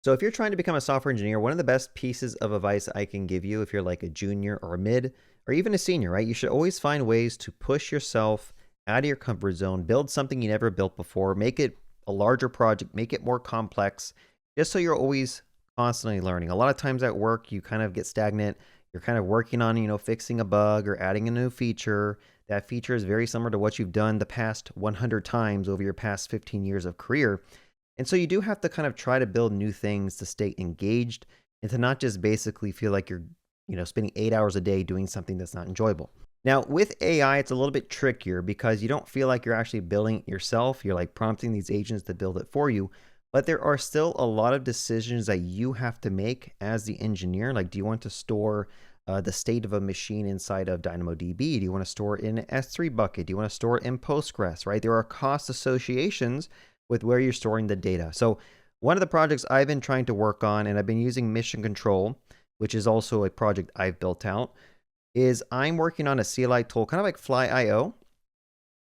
So if you're trying to become a software engineer, one of the best pieces of advice I can give you if you're like a junior or a mid or even a senior, right? You should always find ways to push yourself out of your comfort zone, build something you never built before, make it a larger project, make it more complex, just so you're always constantly learning. A lot of times at work, you kind of get stagnant. You're kind of working on, fixing a bug or adding a new feature. That feature is very similar to what you've done the past 100 times over your past 15 years of career. And so you do have to kind of try to build new things to stay engaged and to not just basically feel like you're, spending 8 hours a day doing something that's not enjoyable. Now, with AI, it's a little bit trickier because you don't feel like you're actually building it yourself. You're like prompting these agents to build it for you. But there are still a lot of decisions that you have to make as the engineer. Like, do you want to store the state of a machine inside of DynamoDB? Do you want to store it in an S3 bucket? Do you want to store it in Postgres, right? There are cost associations with where you're storing the data. So one of the projects I've been trying to work on, and I've been using Mission Control, which is also a project I've built out, is I'm working on a CLI tool, kind of like Fly.io,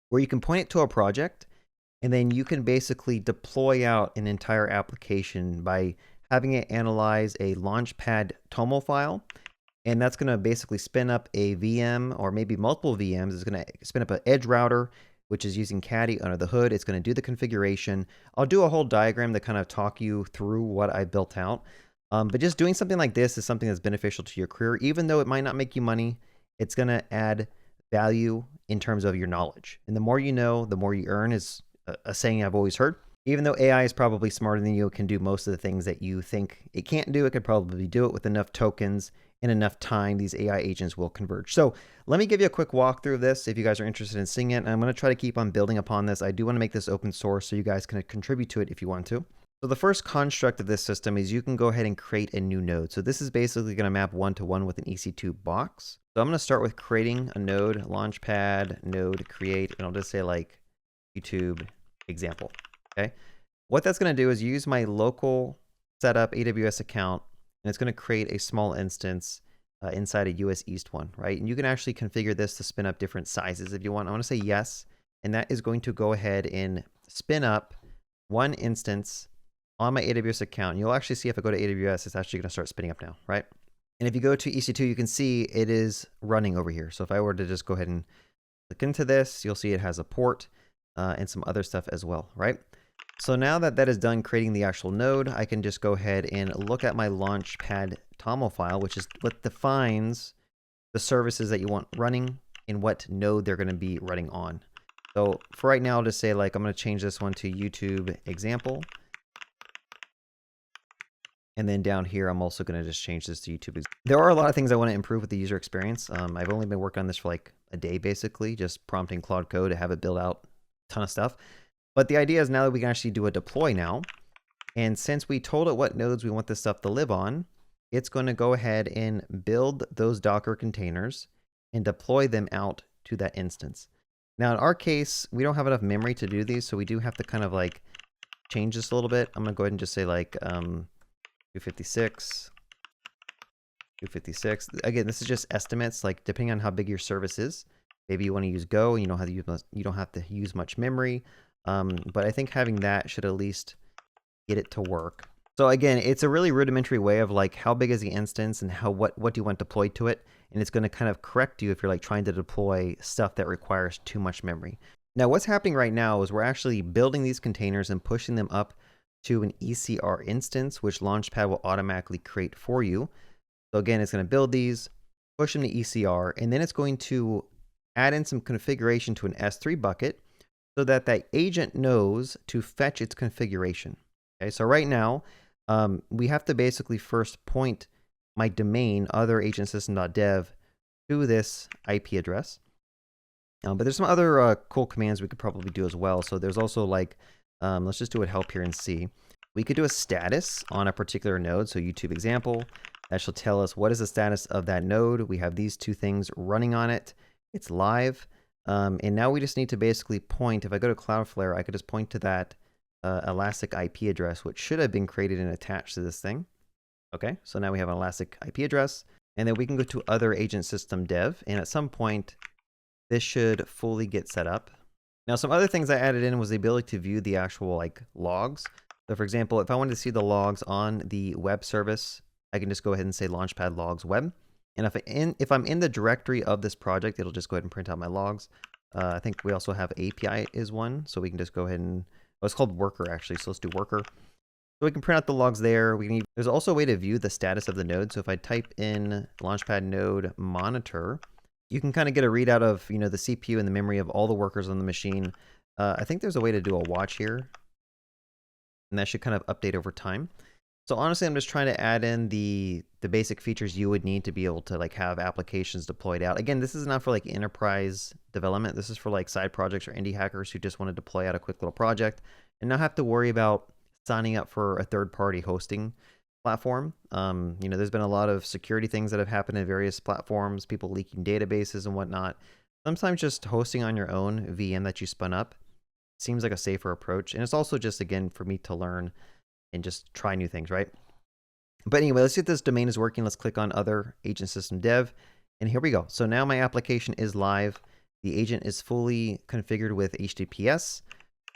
where you can point it to a project, and then you can basically deploy out an entire application by having it analyze a Launchpad TOML file. And that's going to basically spin up a VM or maybe multiple VMs. It's going to spin up an edge router, which is using Caddy under the hood. It's going to do the configuration. I'll do a whole diagram to kind of talk you through what I built out. But just doing something like this is something that's beneficial to your career. Even though it might not make you money, it's going to add value in terms of your knowledge. And the more you know, the more you earn is a saying I've always heard. Even though AI is probably smarter than you, it can do most of the things that you think it can't do. It could probably do it with enough tokens and enough time. These AI agents will converge. So let me give you a quick walkthrough of this if you guys are interested in seeing it. And I'm going to try to keep on building upon this. I do want to make this open source so you guys can contribute to it if you want to. So the first construct of this system is you can go ahead and create a new node. So this is basically going to map one-to-one with an EC2 box. So I'm going to start with creating a node, launchpad, node, create, and I'll just say like YouTube example. Okay. What that's going to do is use my local setup AWS account, and it's going to create a small instance inside a US East one, right? And you can actually configure this to spin up different sizes if you want. I want to say yes, and that is going to go ahead and spin up one instance on my AWS account. And you'll actually see if I go to AWS, it's actually going to start spinning up now, right? And if you go to EC2, you can see it is running over here. So if I were to just go ahead and click into this, you'll see it has a port and some other stuff as well, right? So now that that is done creating the actual node, I can just go ahead and look at my Launchpad TOML file, which is what defines the services that you want running and what node they're going to be running on. So for right now, I'll just say like, I'm going to change this one to YouTube example. And then down here, I'm also going to just change this to YouTube. There are a lot of things I want to improve with the user experience. I've only been working on this for like a day, basically, just prompting Claude Code to have it build out a ton of stuff. But the idea is now that we can actually do a deploy now. And since we told it what nodes we want this stuff to live on, it's going to go ahead and build those Docker containers and deploy them out to that instance. Now, in our case, we don't have enough memory to do these, so we do have to kind of like change this a little bit. I'm going to go ahead and just say like 256. 256. Again, this is just estimates, like depending on how big your service is. Maybe you want to use Go and you don't have to use much memory. But I think having that should at least get it to work. So again, it's a really rudimentary way of like how big is the instance and what do you want deployed to it, and it's going to kind of correct you if you're like trying to deploy stuff that requires too much memory. Now what's happening right now is we're actually building these containers and pushing them up to an ECR instance, which Launchpad will automatically create for you. So again, it's going to build these, push them to ECR, and then it's going to add in some configuration to an S3 bucket so that that agent knows to fetch its configuration. Okay, so right now, we have to basically first point my domain, other-agentsystem.dev, to this IP address. But there's some other cool commands we could probably do as well. So there's also like, let's just do a help here and see. We could do a status on a particular node. So YouTube example, that shall tell us what is the status of that node. We have these two things running on it. It's live. And now we just need to basically point, if I go to Cloudflare, I could just point to that Elastic IP address, which should have been created and attached to this thing. Okay, so now we have an Elastic IP address, and then we can go to other agent system dev, and at some point, this should fully get set up. Now, some other things I added in was the ability to view the actual like logs. So for example, if I wanted to see the logs on the web service, I can just go ahead and say launchpad logs web. And if I'm in the directory of this project, it'll just go ahead and print out my logs. I think we also have API is one, so we can just go ahead and, oh, it's called worker actually, so let's do worker. So we can print out the logs there. There's also a way to view the status of the node. So if I type in launchpad node monitor, you can kind of get a readout of, the CPU and the memory of all the workers on the machine. I think there's a way to do a watch here, and that should kind of update over time. So honestly, I'm just trying to add in the basic features you would need to be able to like have applications deployed out. Again, this is not for like enterprise development. This is for like side projects or indie hackers who just want to deploy out a quick little project and not have to worry about signing up for a third-party hosting platform. There's been a lot of security things that have happened in various platforms, people leaking databases and whatnot. Sometimes just hosting on your own VM that you spun up seems like a safer approach. And it's also just, again, for me to learn and just try new things, right? But anyway, let's see if this domain is working. Let's click on other agent system dev. And here we go. So now my application is live. The agent is fully configured with HTTPS.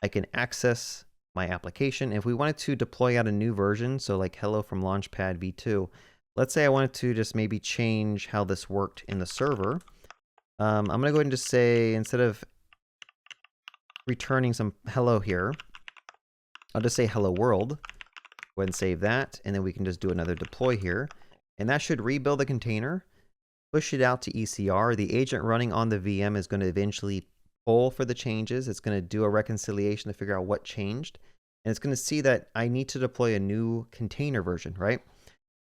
I can access my application. If we wanted to deploy out a new version, so like hello from Launchpad v2, let's say I wanted to just maybe change how this worked in the server. I'm going to go ahead and just say, instead of returning some hello here, I'll just say hello world. Go ahead and save that, and then we can just do another deploy here. And that should rebuild the container, push it out to ECR. The agent running on the VM is going to eventually pull for the changes. It's going to do a reconciliation to figure out what changed. And it's going to see that I need to deploy a new container version, right?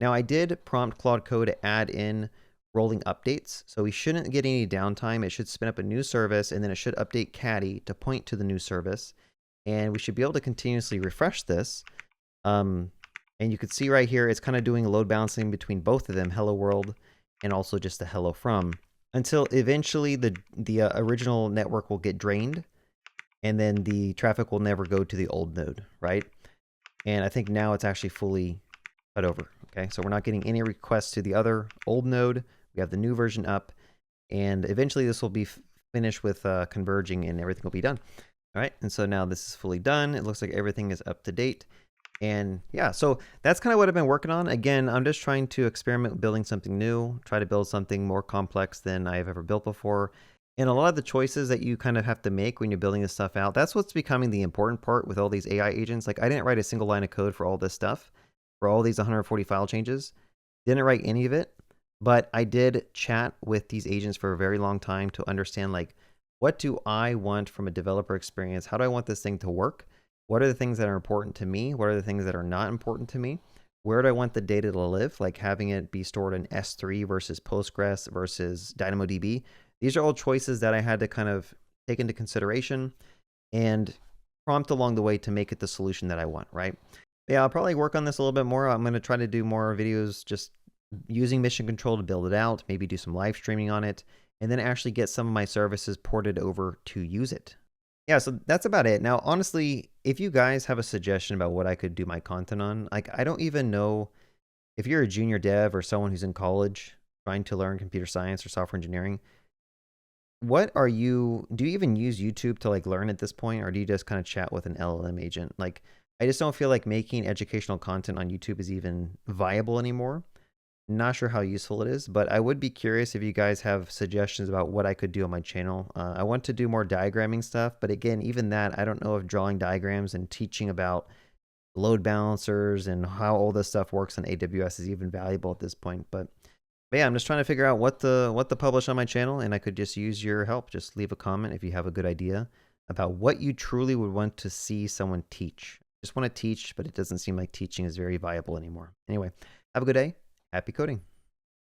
Now, I did prompt Claude Code to add in rolling updates. So we shouldn't get any downtime. It should spin up a new service, and then it should update Caddy to point to the new service. And we should be able to continuously refresh this. And you can see right here, it's kind of doing load balancing between both of them, hello world, and also just the hello from, until eventually the original network will get drained, and then the traffic will never go to the old node, right? And I think now it's actually fully cut over, okay? So we're not getting any requests to the other old node. We have the new version up, and eventually this will be finished with converging, and everything will be done. All right, and so now this is fully done. It looks like everything is up to date. And yeah, so that's kind of what I've been working on. Again, I'm just trying to experiment with building something new, try to build something more complex than I've ever built before. And a lot of the choices that you kind of have to make when you're building this stuff out, that's what's becoming the important part with all these AI agents. Like, I didn't write a single line of code for all this stuff, for all these 140 file changes. Didn't write any of it, but I did chat with these agents for a very long time to understand, like, what do I want from a developer experience? How do I want this thing to work? What are the things that are important to me? What are the things that are not important to me? Where do I want the data to live? Like having it be stored in S3 versus Postgres versus DynamoDB. These are all choices that I had to kind of take into consideration and prompt along the way to make it the solution that I want, right? Yeah, I'll probably work on this a little bit more. I'm going to try to do more videos just using Mission Control to build it out, maybe do some live streaming on it, and then actually get some of my services ported over to use it. Yeah, so that's about it. Now, honestly, if you guys have a suggestion about what I could do my content on, like, I don't even know if you're a junior dev or someone who's in college trying to learn computer science or software engineering, do you even use YouTube to like learn at this point, or do you just kind of chat with an LLM agent? Like, I just don't feel like making educational content on YouTube is even viable anymore. Not sure how useful it is, but I would be curious if you guys have suggestions about what I could do on my channel. I want to do more diagramming stuff, but again, even that, I don't know if drawing diagrams and teaching about load balancers and how all this stuff works on AWS is even valuable at this point. But yeah, I'm just trying to figure out what to publish on my channel, and I could just use your help. Just leave a comment if you have a good idea about what you truly would want to see someone teach. Just want to teach, but it doesn't seem like teaching is very viable anymore. Anyway, have a good day. Happy coding.